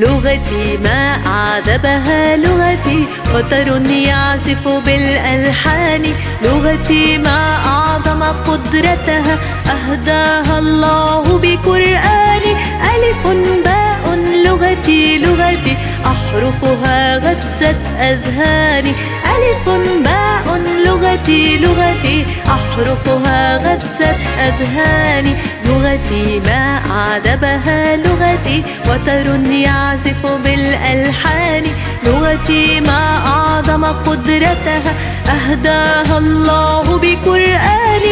لغتي ما أعذبها لغتي، وتر يعزف بالألحان. لغتي ما أعظم قدرتها، أهداها الله بقرآن. ألف باء لغتي لغتي، أحرفها غزت أذهاني. ألف باء لغتي لغتي، أحرفها غزت أذهاني. لغتي ما أعذبها لغتي، وتر يعزف بالألحان. لغتي ما أعظم قدرتها، أهداها الله بقرآن.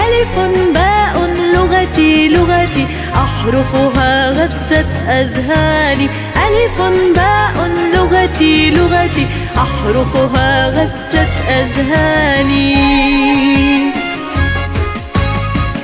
ألف باء لغتي لغتي، أحرفها غزت أذهاني. ألف باء لغتي لغتي، أحرفها غزت أذهاني.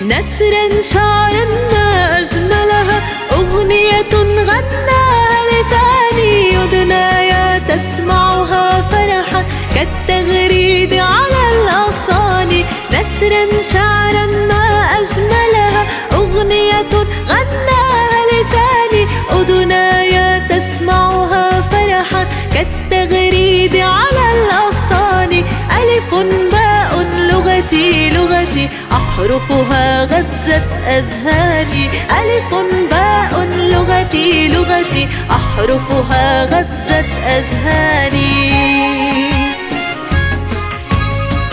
نثرا شعرا ما أجملها، أغنية غناها لساني. أذناي تسمعها فرحا كالتغريد على الأغصان. نثرا شعرا ما أجملها، أغنية غناها لساني. أذناي تسمعها فرحا كالتغريد على الأغصان. ألف باء لغتي لغتي، أحرفها غزت أذهاني. ألف باء لغتي لغتي، أحرفها غزت أذهاني.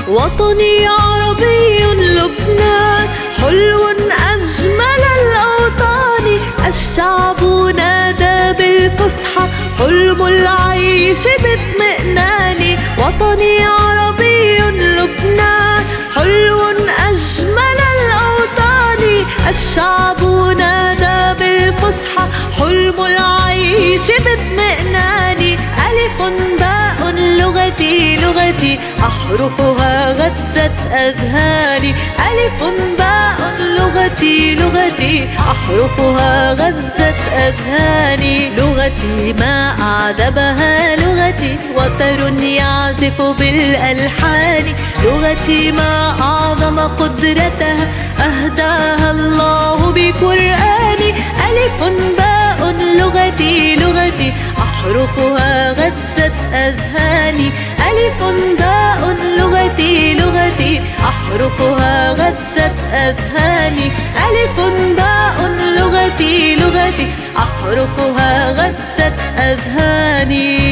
وطني عربي لبنان، حلو أجمل الأوطان. الشعب نادى بالفصحى، حلم العيش باطمئنان. وطني عربي لبنان، حلو أجمل الأوطان. الشعب نادى بالفصحى، حلم العيش باطمئنان. ألف باء لغتي لغتي، أحرفها غزت أذهاني. ألف باء لغتي لغتي، أحرفها غزت أذهاني. لغتي ما أعذبها لغتي، وتر يعزف بالألحان. لغتي ما أعظم قدرتها، أهداها الله بقرآن. ألف باء لغتي لغتي، أحرفها غزت أذهاني. ألف باء لغتي لغتي، أحرفها غزت أذهاني. ألف باء لغتي لغتي، أحرفها غزت أذهاني.